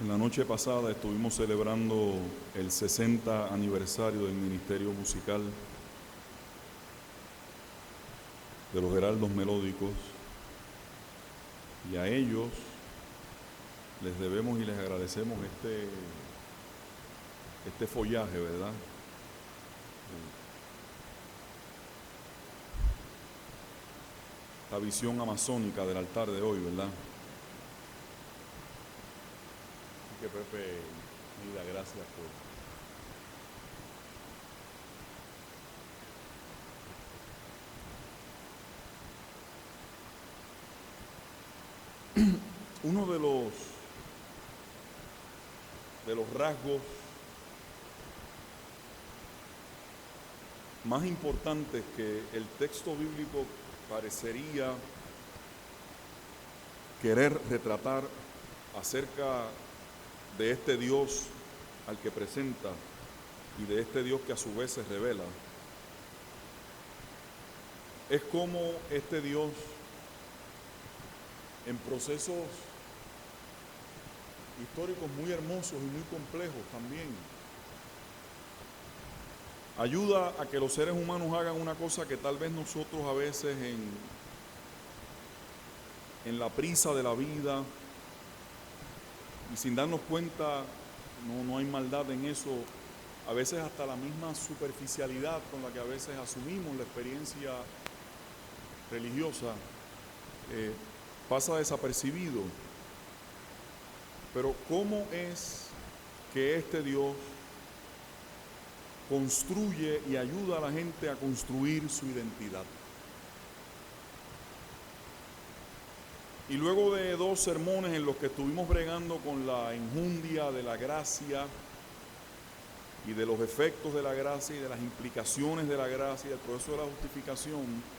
En la noche pasada estuvimos celebrando el 60 aniversario del Ministerio Musical de los Heraldos Melódicos, y a ellos les debemos y les agradecemos este follaje, ¿verdad? La visión amazónica del altar de hoy, ¿verdad? Así que Pepe, mira, gracias por... Uno de los rasgos más importantes que el texto bíblico parecería querer retratar acerca de este Dios al que presenta y de este Dios que a su vez se revela, es como este Dios, en procesos históricos muy hermosos y muy complejos también, ayuda a que los seres humanos hagan una cosa que tal vez nosotros a veces en la prisa de la vida y sin darnos cuenta, no hay maldad en eso, a veces hasta la misma superficialidad con la que a veces asumimos la experiencia religiosa pasa desapercibido. Pero ¿cómo es que este Dios construye y ayuda a la gente a construir su identidad? Y luego de 2 sermones en los que estuvimos bregando con la enjundia de la gracia y de los efectos de la gracia y de las implicaciones de la gracia y del proceso de la justificación,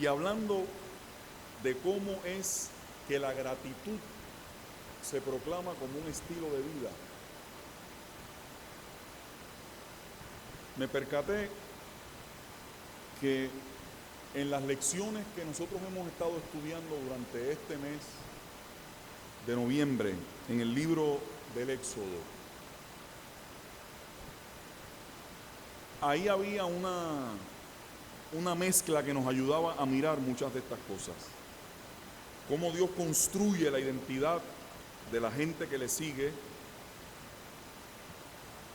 y hablando de cómo es que la gratitud se proclama como un estilo de vida, me percaté que en las lecciones que nosotros hemos estado estudiando durante este mes de noviembre en el libro del Éxodo, ahí había una mezcla que nos ayudaba a mirar muchas de estas cosas. Cómo Dios construye la identidad de la gente que le sigue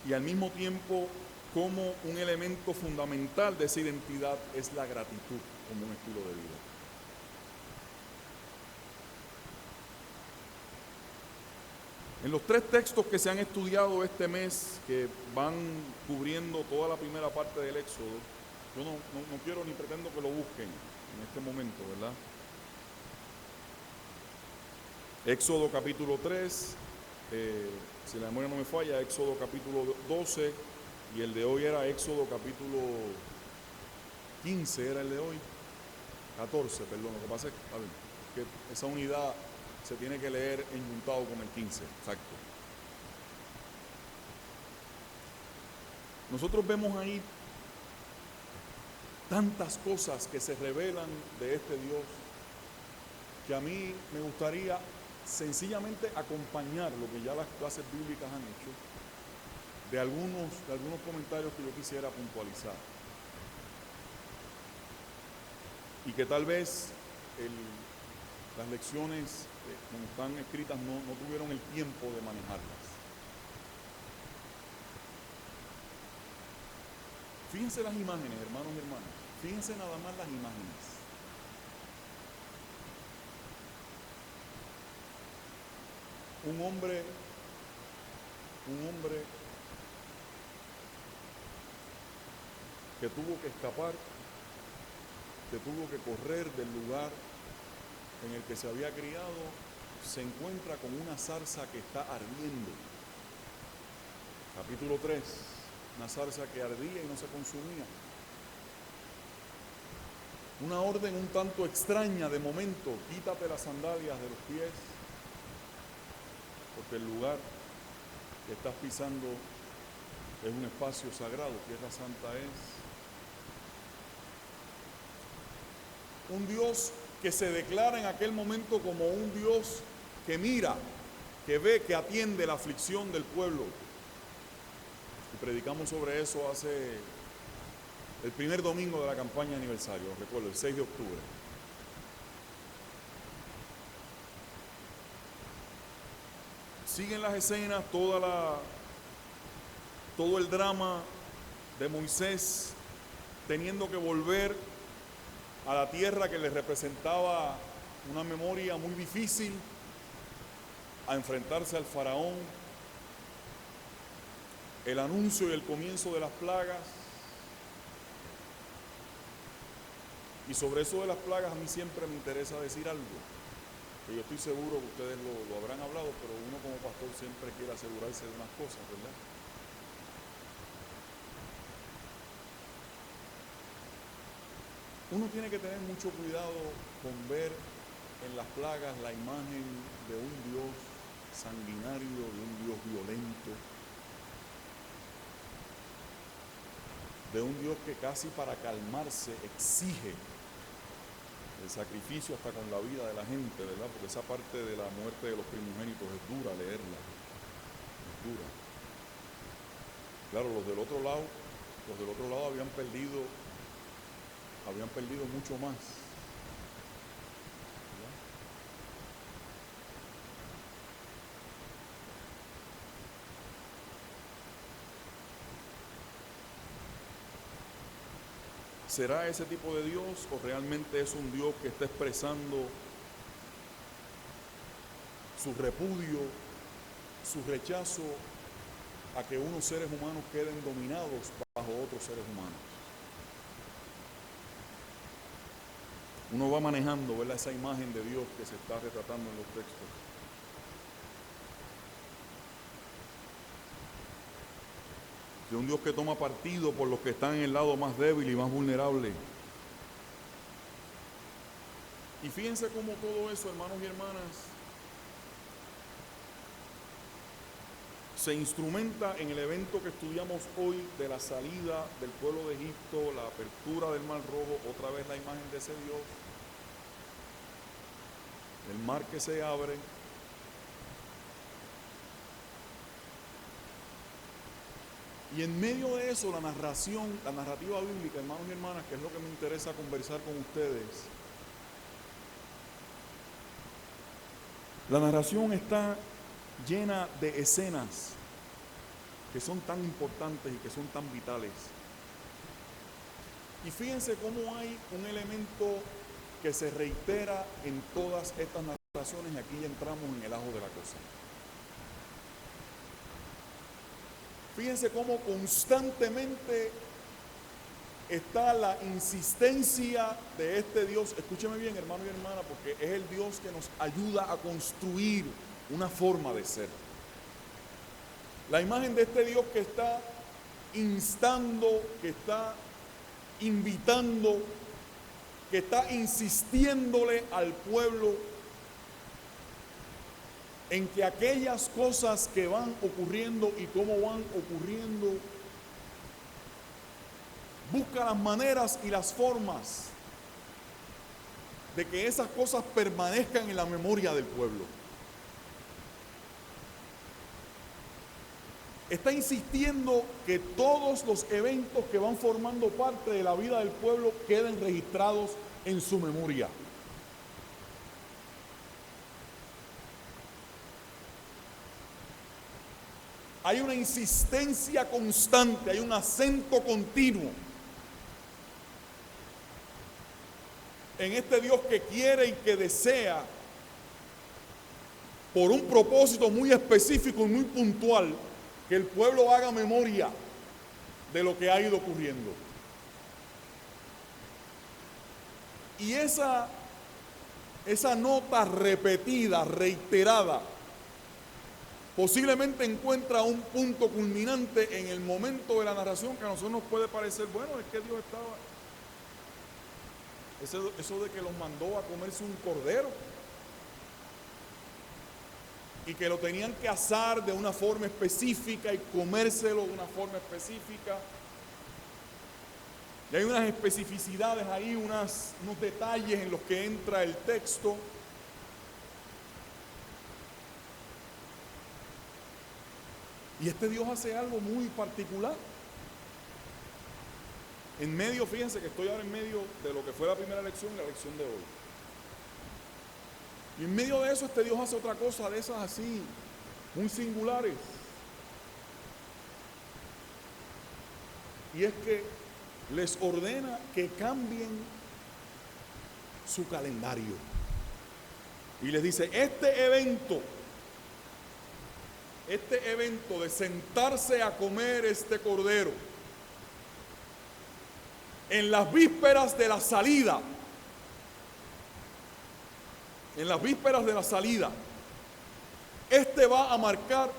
y al mismo tiempo cómo un elemento fundamental de esa identidad es la gratitud como un estilo de vida. En los 3 textos que se han estudiado este mes, que van cubriendo toda la primera parte del Éxodo, yo no quiero ni pretendo que lo busquen en este momento, ¿verdad? Éxodo capítulo 3, si la memoria no me falla, Éxodo capítulo 12, y el de hoy era Éxodo capítulo 15, era el de hoy, 14, perdón, lo que pasa es que esa unidad se tiene que leer enjuntado con el 15, exacto. Nosotros vemos ahí tantas cosas que se revelan de este Dios, que a mí me gustaría sencillamente acompañar lo que ya las clases bíblicas han hecho, de algunos comentarios que yo quisiera puntualizar. Y que tal vez las lecciones, como están escritas, no tuvieron el tiempo de manejarlas. Fíjense las imágenes, hermanos y hermanas. Fíjense nada más las imágenes. Un hombre que tuvo que escapar, que tuvo que correr del lugar en el que se había criado, se encuentra con una zarza que está ardiendo. Capítulo 3, una zarza que ardía y no se consumía. Una orden un tanto extraña de momento: quítate las sandalias de los pies, porque el lugar que estás pisando es un espacio sagrado, tierra santa es. Un Dios que se declara en aquel momento como un Dios que mira, que ve, que atiende la aflicción del pueblo. Y predicamos sobre eso hace el primer domingo de la campaña de aniversario, recuerdo, el 6 de octubre. Siguen las escenas, todo el drama de Moisés teniendo que volver a la tierra que le representaba una memoria muy difícil, a enfrentarse al faraón, el anuncio y el comienzo de las plagas. Y sobre eso de las plagas a mí siempre me interesa decir algo, que yo estoy seguro que ustedes lo habrán hablado, pero uno como pastor siempre quiere asegurarse de unas cosas, ¿verdad? Uno tiene que tener mucho cuidado con ver en las plagas la imagen de un Dios sanguinario, de un Dios violento, de un Dios que casi para calmarse exige el sacrificio hasta con la vida de la gente, ¿verdad? Porque esa parte de la muerte de los primogénitos es dura leerla, es dura. Claro, los del otro lado habían perdido mucho más. ¿Verdad? ¿Será ese tipo de Dios o realmente es un Dios que está expresando su repudio, su rechazo a que unos seres humanos queden dominados bajo otros seres humanos? Uno va manejando, ¿verdad?, esa imagen de Dios que se está retratando en los textos. De un Dios que toma partido por los que están en el lado más débil y más vulnerable. Y fíjense cómo todo eso, hermanos y hermanas, se instrumenta en el evento que estudiamos hoy de la salida del pueblo de Egipto, la apertura del Mar Rojo, otra vez la imagen de ese Dios, el mar que se abre. Y en medio de eso, la narrativa bíblica, hermanos y hermanas, que es lo que me interesa conversar con ustedes, la narración está llena de escenas que son tan importantes y que son tan vitales. Y fíjense cómo hay un elemento que se reitera en todas estas narraciones, y aquí ya entramos en el ajo de la cosa. Fíjense cómo constantemente está la insistencia de este Dios. Escúcheme bien, hermano y hermana, porque es el Dios que nos ayuda a construir una forma de ser. La imagen de este Dios que está instando, que está invitando, que está insistiéndole al pueblo en que aquellas cosas que van ocurriendo y cómo van ocurriendo, busca las maneras y las formas de que esas cosas permanezcan en la memoria del pueblo. Está insistiendo que todos los eventos que van formando parte de la vida del pueblo queden registrados en su memoria. Hay una insistencia constante, hay un acento continuo en este Dios que quiere y que desea, por un propósito muy específico y muy puntual, que el pueblo haga memoria de lo que ha ido ocurriendo. Y esa nota repetida, reiterada, posiblemente encuentra un punto culminante en el momento de la narración que a nosotros nos puede parecer, bueno, es que Dios estaba, eso de que los mandó a comerse un cordero y que lo tenían que asar de una forma específica y comérselo de una forma específica. Y hay unas especificidades ahí, unos detalles en los que entra el texto. Y este Dios hace algo muy particular. En medio, fíjense que estoy ahora en medio de lo que fue la primera lección y la lección de hoy. Y en medio de eso este Dios hace otra cosa de esas así, muy singulares. Y es que les ordena que cambien su calendario. Y les dice, este evento de sentarse a comer este cordero en las vísperas de la salida, este va a marcar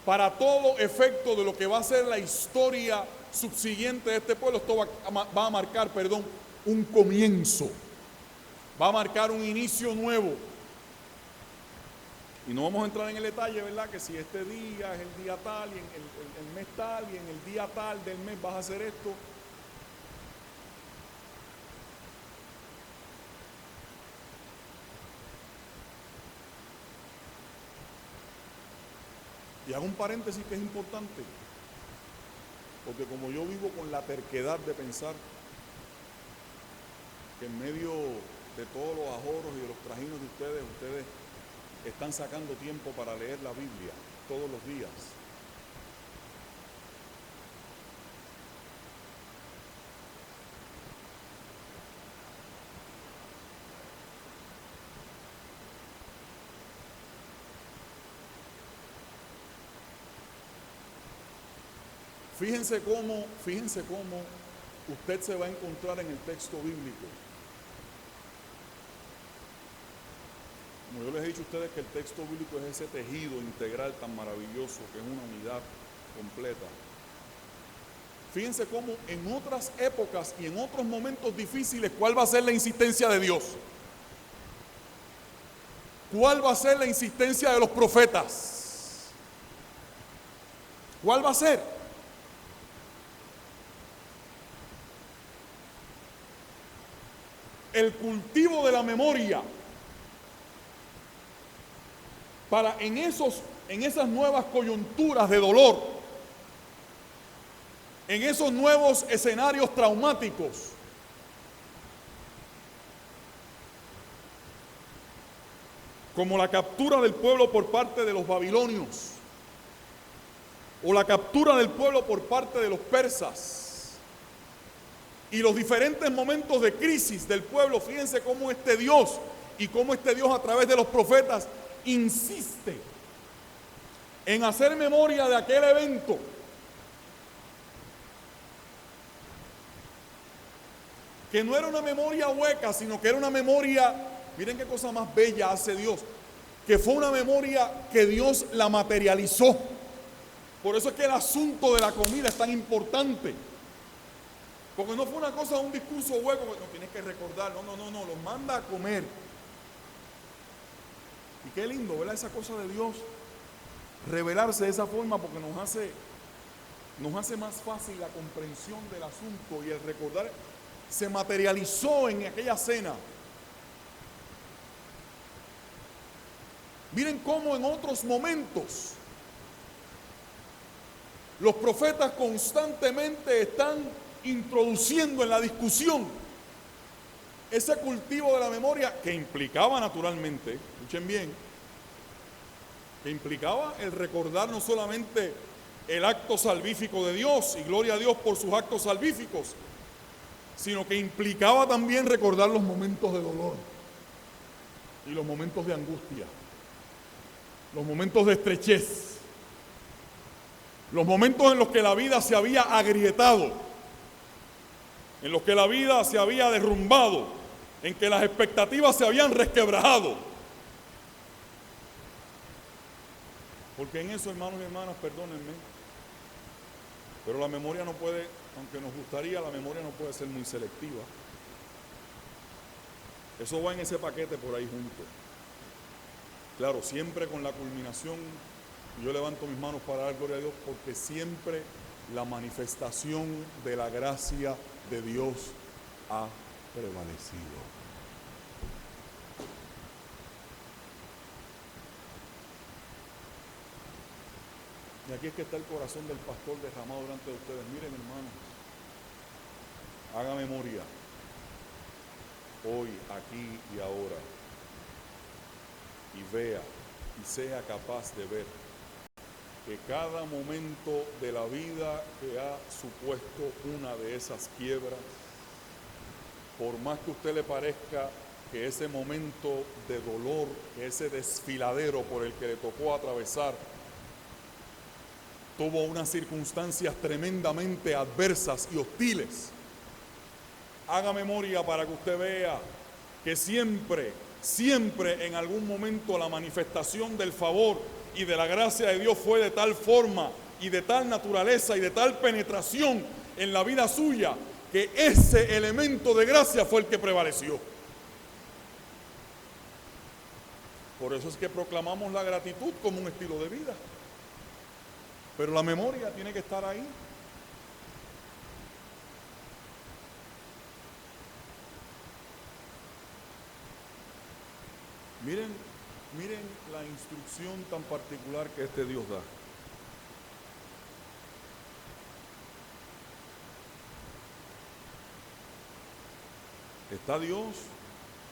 para todo efecto de lo que va a ser la historia subsiguiente de este pueblo. Esto va a marcar, un comienzo, va a marcar un inicio nuevo. Y no vamos a entrar en el detalle, ¿verdad? Que si este día es el día tal y en el mes tal y en el día tal del mes vas a hacer esto. Y hago un paréntesis que es importante, porque como yo vivo con la terquedad de pensar que en medio de todos los ajoros y de los trajinos de ustedes están sacando tiempo para leer la Biblia todos los días. Fíjense cómo usted se va a encontrar en el texto bíblico. Como yo les he dicho a ustedes que el texto bíblico es ese tejido integral tan maravilloso que es una unidad completa. Fíjense cómo en otras épocas y en otros momentos difíciles, ¿cuál va a ser la insistencia de Dios? ¿Cuál va a ser la insistencia de los profetas? ¿Cuál va a ser? El cultivo de la memoria para en esas nuevas coyunturas de dolor, en esos nuevos escenarios traumáticos, como la captura del pueblo por parte de los babilonios o la captura del pueblo por parte de los persas, y los diferentes momentos de crisis del pueblo. Fíjense cómo este Dios a través de los profetas insiste en hacer memoria de aquel evento. Que no era una memoria hueca, sino que era una memoria, miren qué cosa más bella hace Dios, que fue una memoria que Dios la materializó. Por eso es que el asunto de la comida es tan importante. Porque no fue una cosa, un discurso hueco, no tienes que recordar, no, los manda a comer. Y qué lindo, ¿verdad? Esa cosa de Dios, revelarse de esa forma, porque nos hace más fácil la comprensión del asunto, y el recordar se materializó en aquella cena. Miren cómo en otros momentos los profetas constantemente están introduciendo en la discusión ese cultivo de la memoria, que implicaba naturalmente, escuchen bien, que implicaba el recordar no solamente el acto salvífico de Dios, y gloria a Dios por sus actos salvíficos, sino que implicaba también recordar los momentos de dolor y los momentos de angustia, los momentos de estrechez, los momentos en los que la vida se había agrietado, en los que la vida se había derrumbado, en que las expectativas se habían resquebrajado. Porque en eso, hermanos y hermanas, perdónenme, pero la memoria no puede, aunque nos gustaría, la memoria no puede ser muy selectiva. Eso va en ese paquete por ahí junto. Claro, siempre con la culminación, yo levanto mis manos para dar gloria a Dios, porque siempre la manifestación de la gracia de Dios ha prevalecido. Y aquí es que está el corazón del pastor derramado delante de ustedes. Miren, hermanos, haga memoria hoy, aquí y ahora, y vea y sea capaz de ver que cada momento de la vida que ha supuesto una de esas quiebras, por más que a usted le parezca que ese momento de dolor, que ese desfiladero por el que le tocó atravesar, tuvo unas circunstancias tremendamente adversas y hostiles, haga memoria para que usted vea que siempre en algún momento la manifestación del favor y de la gracia de Dios fue de tal forma y de tal naturaleza y de tal penetración en la vida suya, que ese elemento de gracia fue el que prevaleció. Por eso es que proclamamos la gratitud como un estilo de vida. Pero la memoria tiene que estar ahí. Miren la instrucción tan particular que este Dios da. Está Dios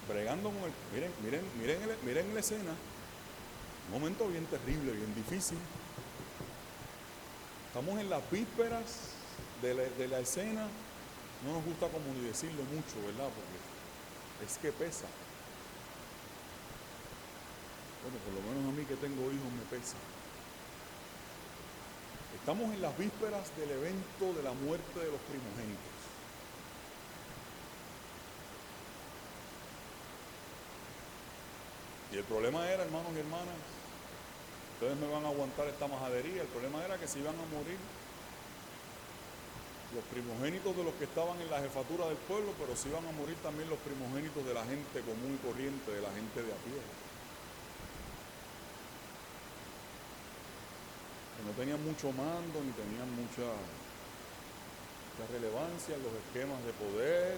bregando con el... Miren la escena. Un momento bien terrible, bien difícil. Estamos en las vísperas de la escena. No nos gusta como ni decirlo mucho, ¿verdad? Porque es que pesa. Bueno, por lo menos a mí que tengo hijos me pesa. Estamos en las vísperas del evento de la muerte de los primogénitos. Y el problema era, hermanos y hermanas, ustedes me van a aguantar esta majadería, el problema era que se iban a morir los primogénitos de los que estaban en la jefatura del pueblo, pero se iban a morir también los primogénitos de la gente común y corriente, de la gente de a pie. Que no tenían mucho mando, ni tenían mucha relevancia en los esquemas de poder.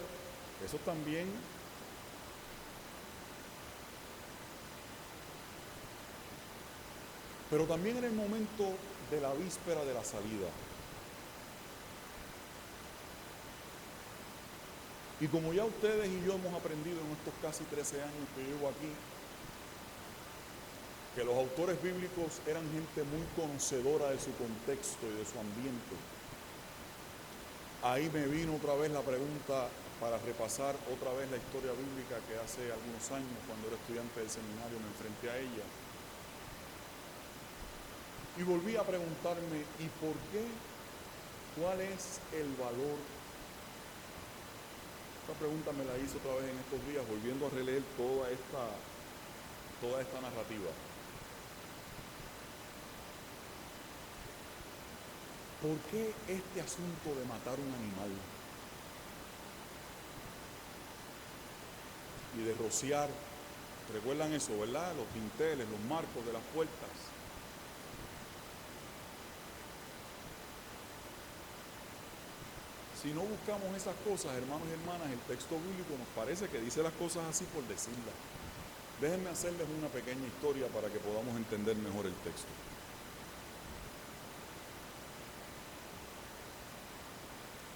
Eso también. Pero también era el momento de la víspera de la salida. Y como ya ustedes y yo hemos aprendido en estos casi 13 años que llevo aquí, que los autores bíblicos eran gente muy conocedora de su contexto y de su ambiente, ahí me vino otra vez la pregunta para repasar otra vez la historia bíblica que hace algunos años, cuando era estudiante del seminario, me enfrenté a ella. Y volví a preguntarme, ¿y por qué? ¿Cuál es el valor? Esta pregunta me la hice otra vez en estos días, volviendo a releer toda esta narrativa. ¿Por qué este asunto de matar un animal y de rociar? ¿Recuerdan eso, verdad? Los dinteles, los marcos de las puertas. Si no buscamos esas cosas, hermanos y hermanas, el texto bíblico nos parece que dice las cosas así por decirlas. Déjenme hacerles una pequeña historia para que podamos entender mejor el texto.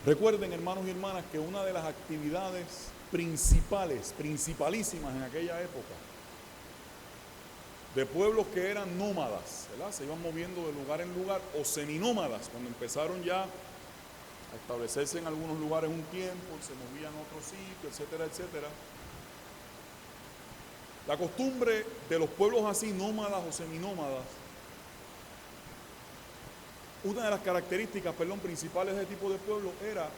Recuerden, hermanos y hermanas, que una de las actividades principalísimas en aquella época, de pueblos que eran nómadas, ¿verdad? Se iban moviendo de lugar en lugar, o seminómadas, cuando empezaron ya a establecerse en algunos lugares un tiempo, y se movían a otro sitio, etcétera, etcétera. La costumbre de los pueblos así, nómadas o seminómadas, una de las características, principales de este tipo de pueblo era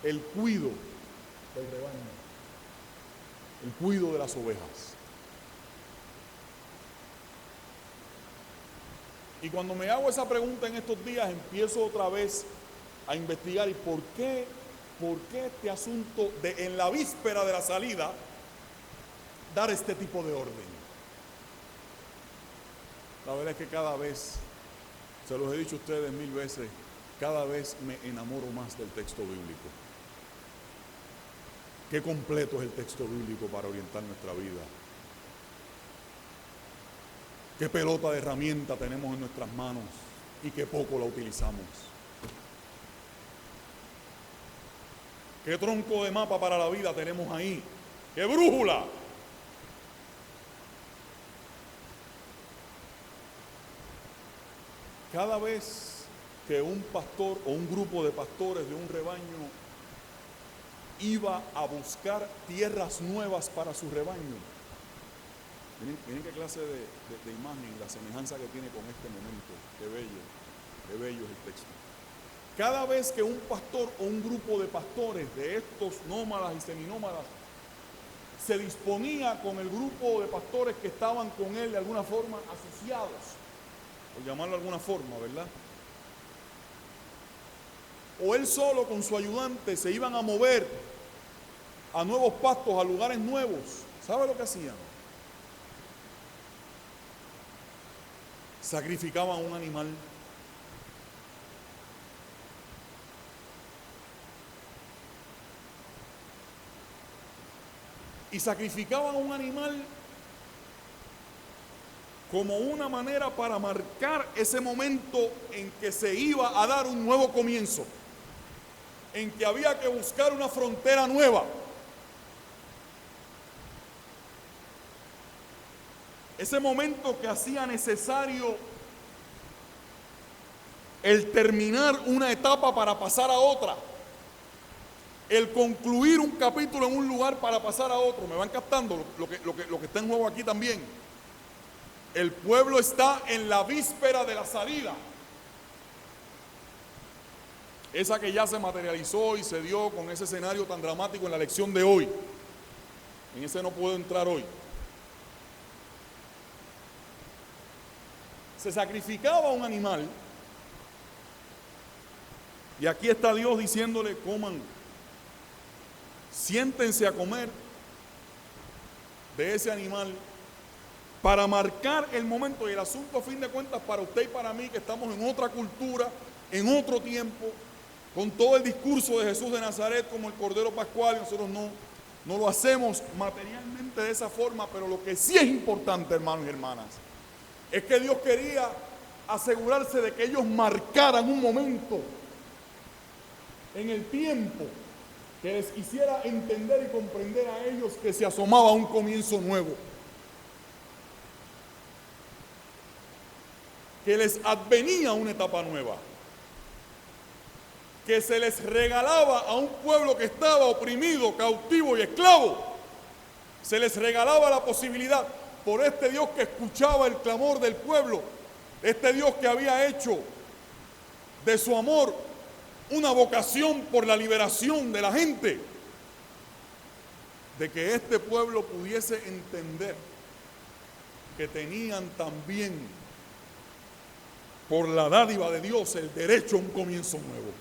el cuido del rebaño, el cuido de las ovejas. Y cuando me hago esa pregunta en estos días, empiezo otra vez a investigar y por qué este asunto de en la víspera de la salida dar este tipo de orden. La verdad es que cada vez, se los he dicho a ustedes 1000 veces, cada vez me enamoro más del texto bíblico. Qué completo es el texto bíblico para orientar nuestra vida. qué pelota de herramienta tenemos en nuestras manos y qué poco la utilizamos. Qué tronco de mapa para la vida tenemos ahí, qué brújula. Cada vez que un pastor o un grupo de pastores de un rebaño iba a buscar tierras nuevas para su rebaño, miren qué clase de imagen, la semejanza que tiene con este momento. Qué bello es el texto. Cada vez que un pastor o un grupo de pastores de estos nómadas y seminómadas se disponía con el grupo de pastores que estaban con él de alguna forma asociados, por llamarlo de alguna forma, ¿verdad? O él solo con su ayudante se iban a mover a nuevos pastos, a lugares nuevos. ¿Sabe lo que hacían? Sacrificaban un animal. Y sacrificaban un animal como una manera para marcar ese momento en que se iba a dar un nuevo comienzo, en que había que buscar una frontera nueva. Ese momento que hacía necesario el terminar una etapa para pasar a otra, el concluir un capítulo en un lugar para pasar a otro. ¿Me van captando lo que está en juego aquí también? El pueblo está en la víspera de la salida, esa que ya se materializó y se dio con ese escenario tan dramático en la lección de hoy. En ese no puedo entrar hoy. Se sacrificaba un animal y aquí está Dios diciéndole: coman, siéntense a comer de ese animal, para marcar el momento. Y el asunto, a fin de cuentas, para usted y para mí, que estamos en otra cultura, en otro tiempo, con todo el discurso de Jesús de Nazaret como el Cordero Pascual, y nosotros no lo hacemos materialmente de esa forma, pero lo que sí es importante, hermanos y hermanas, es que Dios quería asegurarse de que ellos marcaran un momento en el tiempo que les hiciera entender y comprender a ellos que se asomaba un comienzo nuevo, que les advenía una etapa nueva, que se les regalaba a un pueblo que estaba oprimido, cautivo y esclavo. Se les regalaba la posibilidad, por este Dios que escuchaba el clamor del pueblo, este Dios que había hecho de su amor una vocación por la liberación de la gente, de que este pueblo pudiese entender que tenían también, por la dádiva de Dios, el derecho a un comienzo nuevo.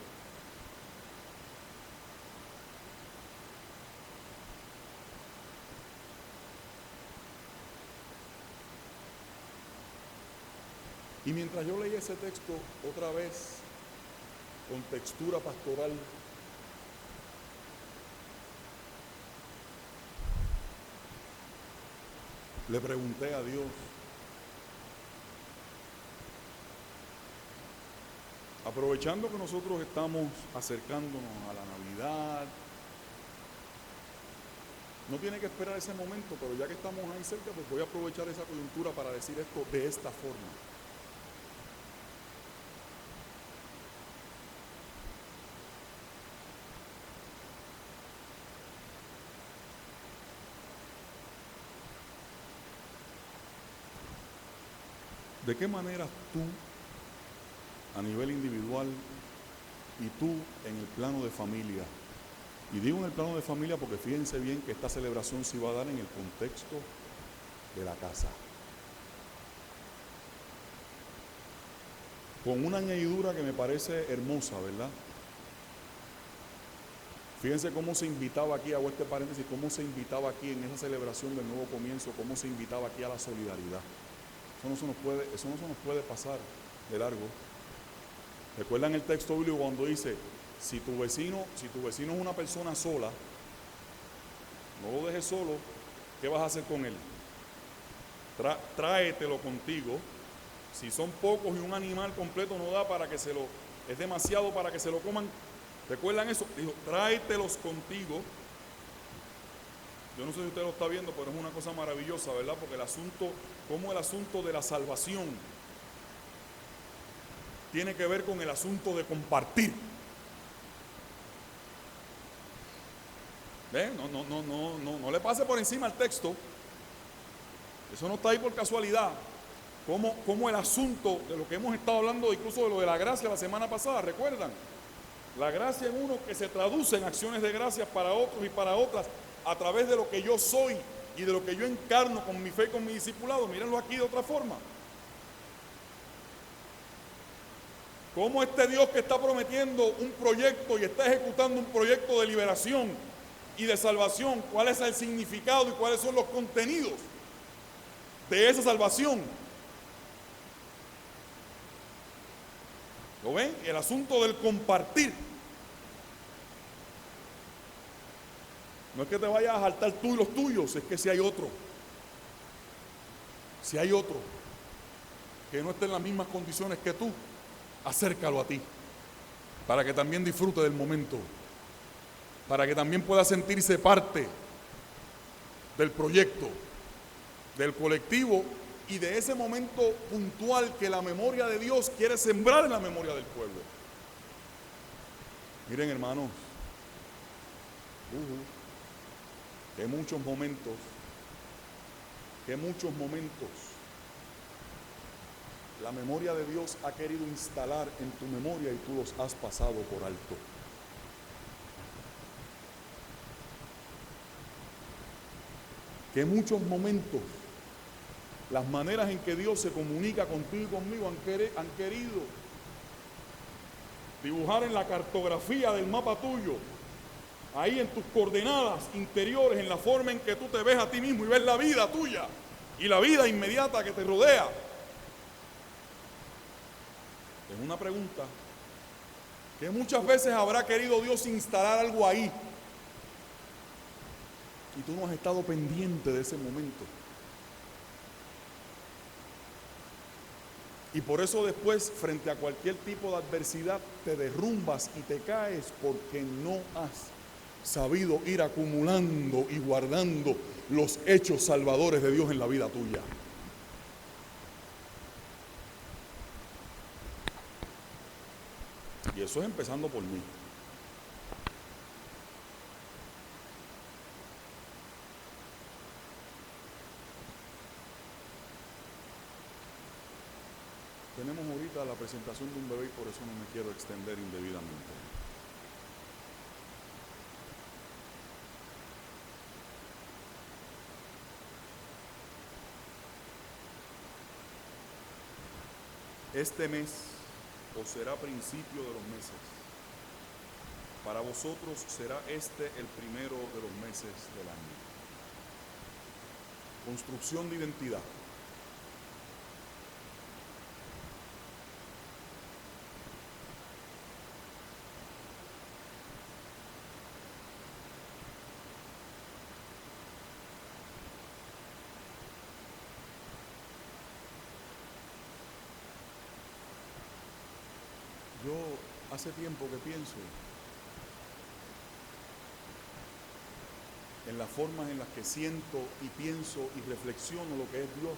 Y mientras yo leía ese texto otra vez, con textura pastoral, le pregunté a Dios, aprovechando que nosotros estamos acercándonos a la Navidad, no tiene que esperar ese momento, pero ya que estamos ahí cerca, pues voy a aprovechar esa coyuntura para decir esto de esta forma. ¿De qué manera tú, a nivel individual, y tú en el plano de familia? Y digo en el plano de familia porque fíjense bien que esta celebración se va a dar en el contexto de la casa, con una añadidura que me parece hermosa, ¿verdad? Fíjense cómo se invitaba aquí, hago este paréntesis, cómo se invitaba aquí en esa celebración del nuevo comienzo, cómo se invitaba aquí a la solidaridad. Eso no se nos puede pasar de largo. ¿Recuerdan el texto bíblico cuando dice, si tu vecino es una persona sola, no lo dejes solo, ¿qué vas a hacer con él? tráetelo contigo. Si son pocos y un animal completo no da para que es demasiado para que se lo coman. ¿Recuerdan eso? Dijo, tráetelos contigo. Yo no sé si usted lo está viendo, pero es una cosa maravillosa, ¿verdad? Porque el asunto de la salvación tiene que ver con el asunto de compartir. ¿Ven? No le pase por encima al texto. Eso no está ahí por casualidad. Como el asunto de lo que hemos estado hablando, incluso de lo de la gracia la semana pasada, ¿recuerdan? La gracia en uno que se traduce en acciones de gracias para otros y para otras a través de lo que yo soy y de lo que yo encarno con mi fe y con mi discipulado. Mírenlo aquí de otra forma. Cómo este Dios que está prometiendo un proyecto y está ejecutando un proyecto de liberación y de salvación, ¿cuál es el significado y cuáles son los contenidos de esa salvación? ¿Lo ven? El asunto del compartir. No es que te vayas a saltar tú y los tuyos, es que si hay otro que no esté en las mismas condiciones que tú, acércalo a ti, para que también disfrute del momento, para que también pueda sentirse parte del proyecto, del colectivo y de ese momento puntual que la memoria de Dios quiere sembrar en la memoria del pueblo. Miren, hermanos, que muchos momentos la memoria de Dios ha querido instalar en tu memoria y tú los has pasado por alto. Que muchos momentos, las maneras en que Dios se comunica contigo y conmigo han querido dibujar en la cartografía del mapa tuyo, ahí en tus coordenadas interiores, en la forma en que tú te ves a ti mismo y ves la vida tuya y la vida inmediata que te rodea. Es una pregunta que muchas veces habrá querido Dios instalar algo ahí y tú no has estado pendiente de ese momento. Y por eso después, frente a cualquier tipo de adversidad, te derrumbas y te caes porque no has sabido ir acumulando y guardando los hechos salvadores de Dios en la vida tuya. Y eso es empezando por mí. Tenemos ahorita la presentación de un bebé y por eso no me quiero extender indebidamente. Este mes os será principio de los meses. Para vosotros será este el primero de los meses del año. Construcción de identidad. Yo hace tiempo que pienso en las formas en las que siento y pienso y reflexiono lo que es Dios.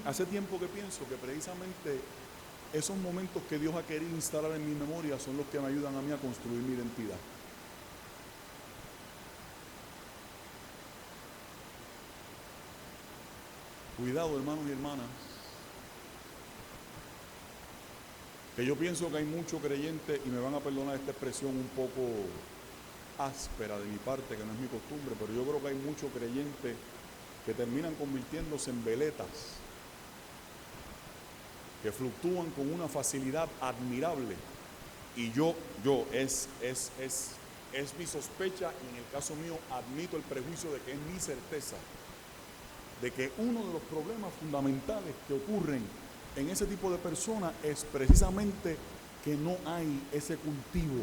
Hace tiempo que pienso que precisamente esos momentos que Dios ha querido instalar en mi memoria son los que me ayudan a mí a construir mi identidad. Cuidado, hermanos y hermanas, que yo pienso que hay mucho creyente, y me van a perdonar esta expresión un poco áspera de mi parte, que no es mi costumbre, pero yo creo que hay mucho creyente que terminan convirtiéndose en veletas, que fluctúan con una facilidad admirable, y es mi sospecha, y en el caso mío admito el prejuicio de que es mi certeza, de que uno de los problemas fundamentales que ocurren en ese tipo de personas es precisamente que no hay ese cultivo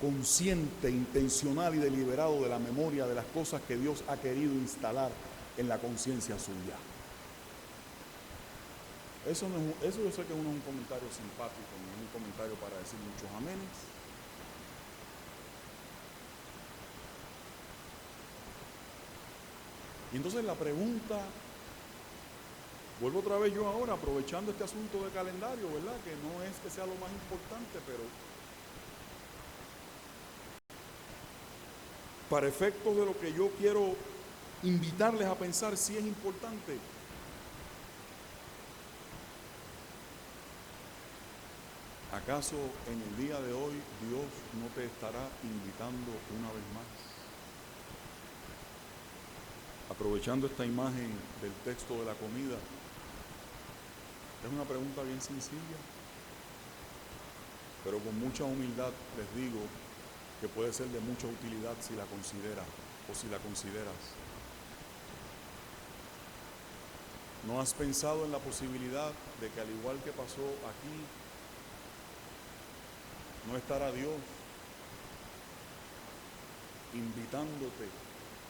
consciente, intencional y deliberado de la memoria de las cosas que Dios ha querido instalar en la conciencia suya. Eso yo sé que no es un comentario simpático, no es un comentario para decir muchos amenes. Y entonces la pregunta, vuelvo otra vez yo ahora, aprovechando este asunto de calendario, ¿verdad? Que no es que sea lo más importante, pero para efectos de lo que yo quiero invitarles a pensar, sí es importante. ¿Acaso en el día de hoy Dios no te estará invitando una vez más? Aprovechando esta imagen del texto de la comida, es una pregunta bien sencilla, pero con mucha humildad les digo que puede ser de mucha utilidad si la considera o si la consideras. ¿No has pensado en la posibilidad de que al igual que pasó aquí, no estará Dios invitándote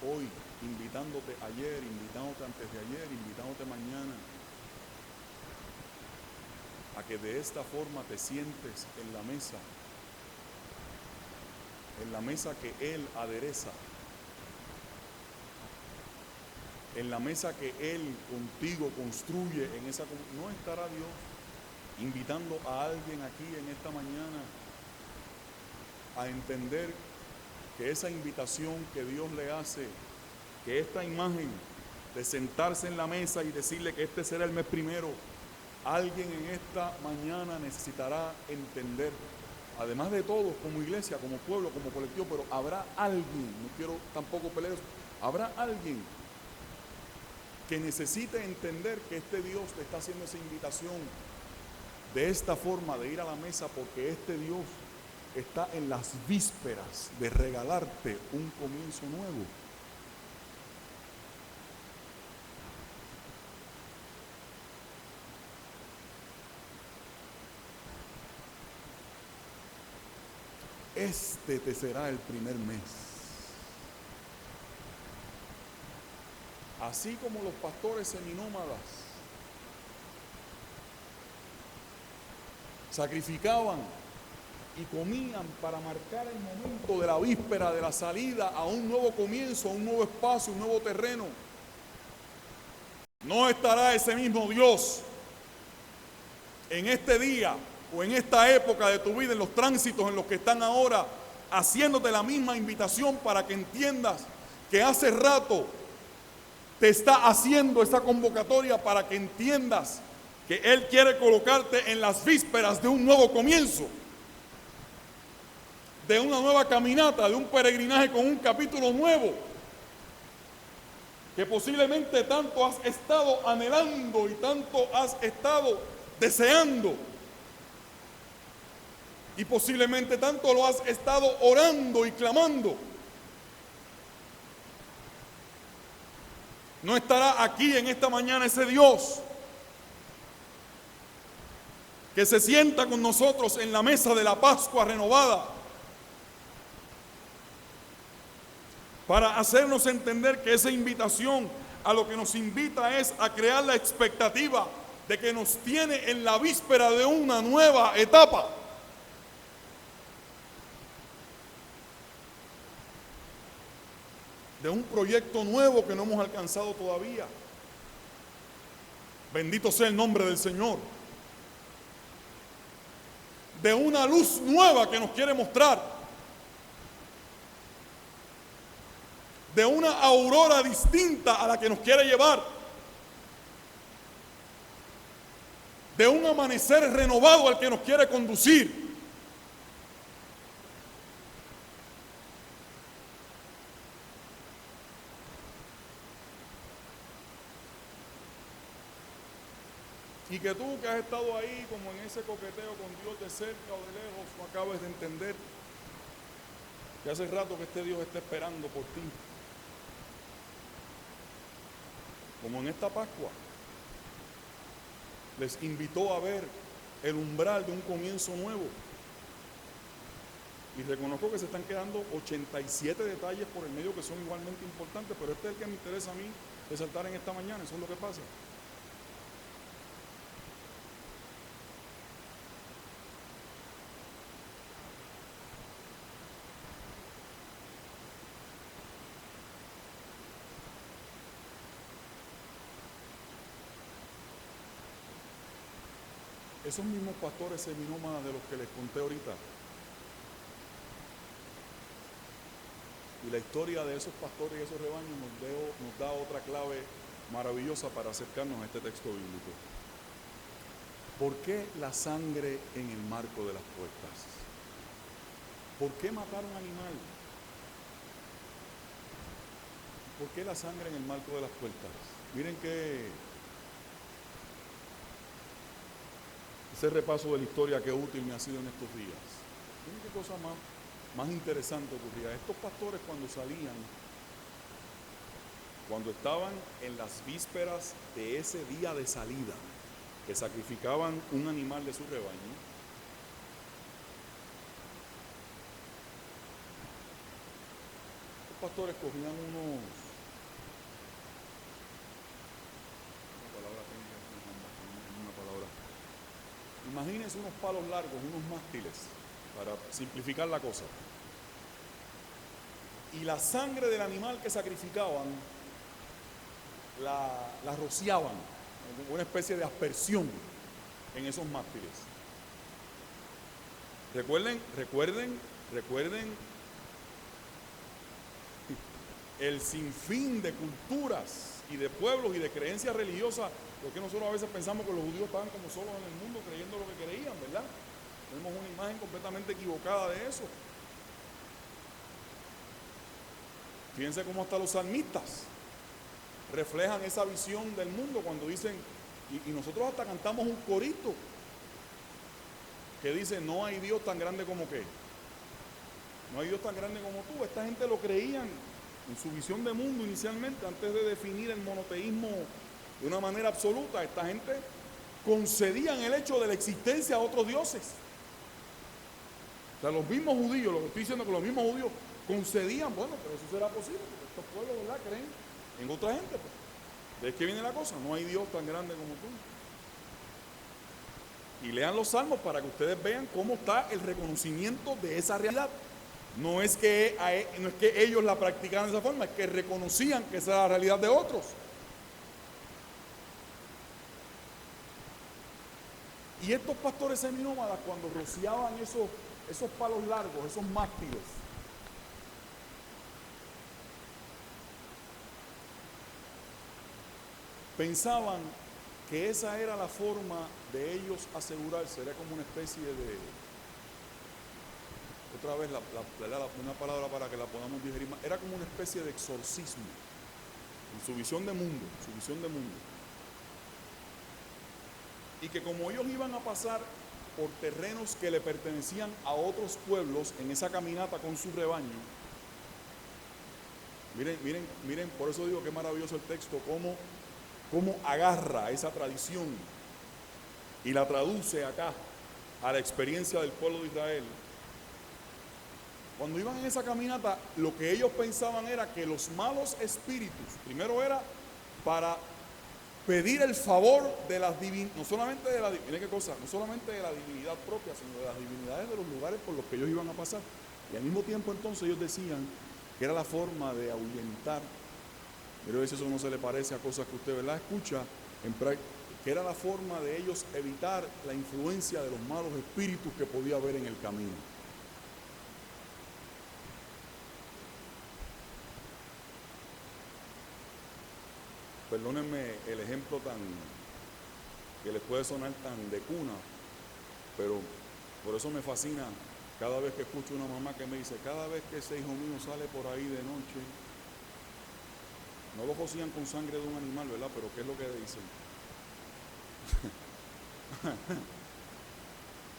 hoy, invitándote ayer, invitándote antes de ayer, invitándote mañana, a que de esta forma te sientes en la mesa que Él adereza, en la mesa que Él contigo construye en esa? ¿No estará Dios invitando a alguien aquí en esta mañana a entender que esa invitación que Dios le hace, que esta imagen de sentarse en la mesa y decirle que este será el mes primero, alguien en esta mañana necesitará entender, además de todos, como iglesia, como pueblo, como colectivo, pero habrá alguien, no quiero tampoco pelear eso, habrá alguien que necesite entender que este Dios le está haciendo esa invitación de esta forma de ir a la mesa, porque este Dios está en las vísperas de regalarte un comienzo nuevo. Este te será el primer mes. Así como los pastores seminómadas sacrificaban y comían para marcar el momento de la víspera de la salida a un nuevo comienzo, a un nuevo espacio, un nuevo terreno, ¿no estará ese mismo Dios en este día o en esta época de tu vida, en los tránsitos en los que están ahora, haciéndote la misma invitación para que entiendas que hace rato te está haciendo esa convocatoria para que entiendas que Él quiere colocarte en las vísperas de un nuevo comienzo, de una nueva caminata, de un peregrinaje con un capítulo nuevo, que posiblemente tanto has estado anhelando y tanto has estado deseando, y posiblemente tanto lo has estado orando y clamando? ¿No estará aquí en esta mañana ese Dios que se sienta con nosotros en la mesa de la Pascua renovada para hacernos entender que esa invitación a lo que nos invita es a crear la expectativa de que nos tiene en la víspera de una nueva etapa? De un proyecto nuevo que no hemos alcanzado todavía. Bendito sea el nombre del Señor. De una luz nueva que nos quiere mostrar. De una aurora distinta a la que nos quiere llevar. De un amanecer renovado al que nos quiere conducir. Y que tú que has estado ahí como en ese coqueteo con Dios de cerca o de lejos, no acabes de entender que hace rato que este Dios está esperando por ti. Como en esta Pascua, les invitó a ver el umbral de un comienzo nuevo. Y reconozco que se están quedando 87 detalles por el medio que son igualmente importantes, pero este es el que me interesa a mí resaltar en esta mañana, eso es lo que pasa. Esos mismos pastores seminómadas de los que les conté ahorita, y la historia de esos pastores y esos rebaños nos da otra clave maravillosa para acercarnos a este texto bíblico. ¿Por qué la sangre en el marco de las puertas? ¿Por qué matar a un animal? ¿Por qué la sangre en el marco de las puertas? Miren que ese repaso de la historia que útil me ha sido en estos días. Miren qué cosa más interesante ocurría. Estos pastores cuando estaban en las vísperas de ese día de salida, que sacrificaban un animal de su rebaño, los pastores cogían una palabra, imagínense unos palos largos, unos mástiles, para simplificar la cosa, y la sangre del animal que sacrificaban la rociaban, una especie de aspersión en esos mástiles. Recuerden el sinfín de culturas y de pueblos y de creencias religiosas, porque nosotros a veces pensamos que los judíos estaban como solos en el mundo creyendo lo que creían, ¿verdad? Tenemos una imagen completamente equivocada de eso. Fíjense cómo hasta los salmistas reflejan esa visión del mundo cuando dicen, y nosotros hasta cantamos un corito que dice: no hay Dios tan grande como qué, no hay Dios tan grande como tú. Esta gente lo creían en su visión de mundo inicialmente, antes de definir el monoteísmo de una manera absoluta. Esta gente concedían el hecho de la existencia a otros dioses. O sea, los mismos judíos, lo que estoy diciendo, que los mismos judíos concedían, bueno, pero eso será posible, porque estos pueblos, ¿verdad?, creen en otra gente. Pues. ¿De qué viene la cosa? No hay Dios tan grande como tú. Y lean los salmos para que ustedes vean cómo está el reconocimiento de esa realidad. No es que ellos la practicaban de esa forma, es que reconocían que esa era la realidad de otros. Y estos pastores seminómadas, cuando rociaban esos palos largos, esos mástiles, pensaban que esa era la forma de ellos asegurarse. Era como una especie de, otra vez una palabra para que la podamos digerir más, era como una especie de exorcismo en su visión de mundo, y que como ellos iban a pasar por terrenos que le pertenecían a otros pueblos en esa caminata con su rebaño, miren, por eso digo que es maravilloso el texto, cómo agarra esa tradición y la traduce acá a la experiencia del pueblo de Israel. Cuando iban en esa caminata, lo que ellos pensaban era que los malos espíritus, primero era para pedir el favor de las divinidades, no solamente de la divinidad propia, sino de las divinidades de los lugares por los que ellos iban a pasar. Y al mismo tiempo entonces ellos decían que era la forma de ahuyentar. Pero a veces eso no se le parece a cosas que usted, ¿verdad?, escucha, que era la forma de ellos evitar la influencia de los malos espíritus que podía haber en el camino. Perdónenme el ejemplo que les puede sonar tan de cuna, pero por eso me fascina cada vez que escucho una mamá que me dice: cada vez que ese hijo mío sale por ahí de noche, no lo rocían con sangre de un animal, ¿verdad? Pero ¿qué es lo que dicen?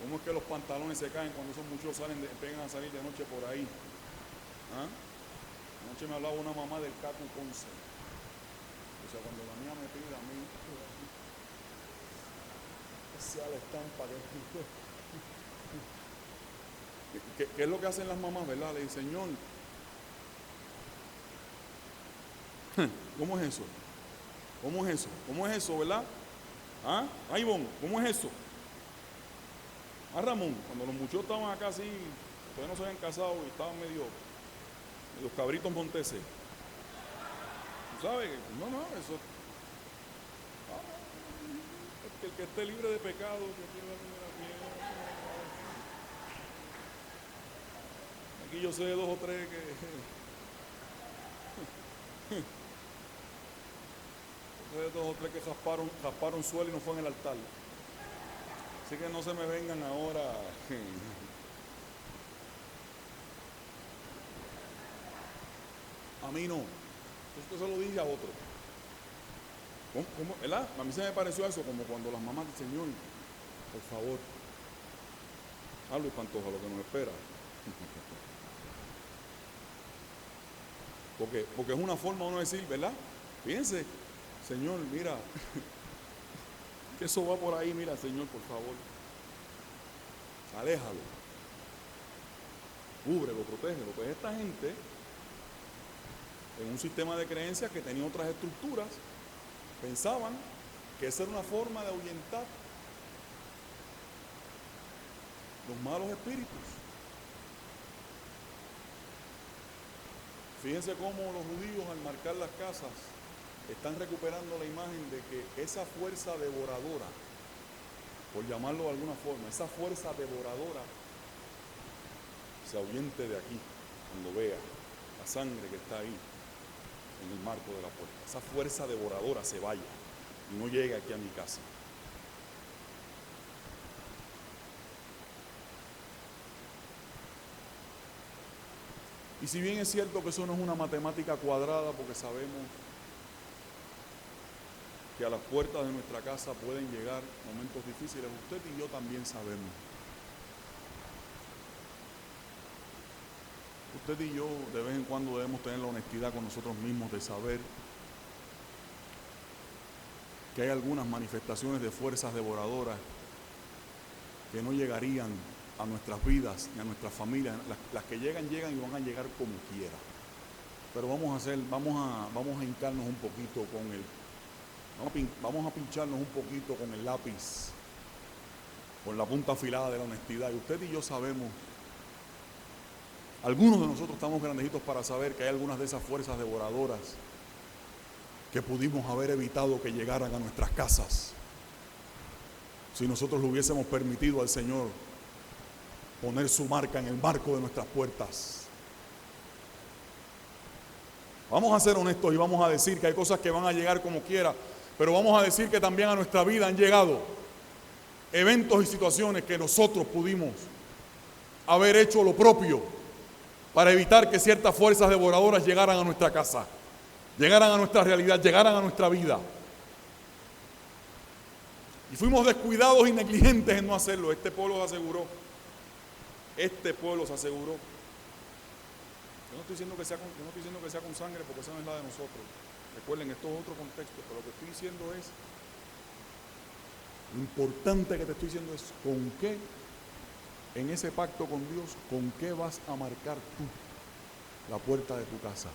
¿Cómo es que los pantalones se caen cuando esos muchos empiezan a salir de noche por ahí? ¿Ah? Anoche me hablaba una mamá del Cacu Ponce. O sea, cuando la mía me pide a mí, sea la estampa ¿Qué es lo que hacen las mamás, verdad? Le dicen: Señor, ¿cómo es eso? ¿Cómo es eso? ¿Cómo es eso, verdad? ¿Ah? Ivonne, ¿cómo es eso? Ah, Ramón, cuando los muchachos estaban acá así, todavía no se habían casado y estaban medio los cabritos monteses. ¿Tú sabes? No, eso. El que esté libre de pecado, que quiera venir aquí yo sé de 2 o 3 que rasparon suelo y no fue en el altar. Así que no se me vengan ahora. A mí no. Esto se lo dice a otro. ¿Cómo? ¿Verdad? A mí se me pareció eso, como cuando las mamás dicen, Señor, por favor, hablo y Pantoja, lo que nos espera. Porque es una forma de uno decir, ¿verdad? Fíjense, Señor, mira, que eso va por ahí, mira, Señor, por favor. Aléjalo. Cúbrelo, protégelo. Pues esta gente, en un sistema de creencias que tenía otras estructuras, pensaban que esa era una forma de ahuyentar los malos espíritus. Fíjense cómo los judíos, al marcar las casas, están recuperando la imagen de que esa fuerza devoradora, por llamarlo de alguna forma, esa fuerza devoradora se ahuyente de aquí, cuando vea la sangre que está ahí en el marco de la puerta. Esa fuerza devoradora se vaya y no llegue aquí a mi casa. Y si bien es cierto que eso no es una matemática cuadrada, porque sabemos que a las puertas de nuestra casa pueden llegar momentos difíciles, usted y yo también sabemos. Usted y yo de vez en cuando debemos tener la honestidad con nosotros mismos de saber que hay algunas manifestaciones de fuerzas devoradoras que no llegarían a nuestras vidas y a nuestras familias. Las que llegan y van a llegar como quiera. Pero vamos a hincarnos un poquito vamos a pincharnos un poquito con el lápiz, con la punta afilada de la honestidad. Y usted y yo sabemos, algunos de nosotros estamos grandecitos para saber que hay algunas de esas fuerzas devoradoras que pudimos haber evitado que llegaran a nuestras casas si nosotros le hubiésemos permitido al Señor poner su marca en el marco de nuestras puertas. Vamos a ser honestos y vamos a decir que hay cosas que van a llegar como quiera, pero vamos a decir que también a nuestra vida han llegado eventos y situaciones que nosotros pudimos haber hecho lo propio para evitar que ciertas fuerzas devoradoras llegaran a nuestra casa, llegaran a nuestra realidad, llegaran a nuestra vida. Y fuimos descuidados y negligentes en no hacerlo. Este pueblo se aseguró. Yo no estoy diciendo que sea con sangre, porque esa no es la de nosotros. Recuerden, esto es otro contexto, pero lo que estoy diciendo es, lo importante que te estoy diciendo es con qué, en ese pacto con Dios, con qué vas a marcar tú la puerta de tu casa.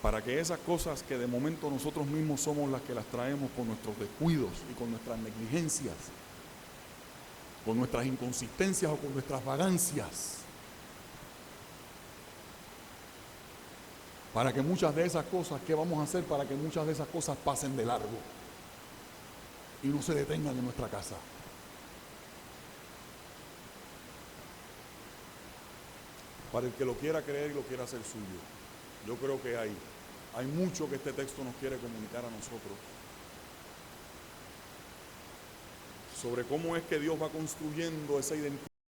Para que esas cosas que de momento nosotros mismos somos las que las traemos con nuestros descuidos y con nuestras negligencias, con nuestras inconsistencias o con nuestras vagancias, para que muchas de esas cosas, ¿qué vamos a hacer? Para que muchas de esas cosas pasen de largo y no se detengan en nuestra casa. Para el que lo quiera creer y lo quiera hacer suyo. Yo creo que hay mucho que este texto nos quiere comunicar a nosotros sobre cómo es que Dios va construyendo esa identidad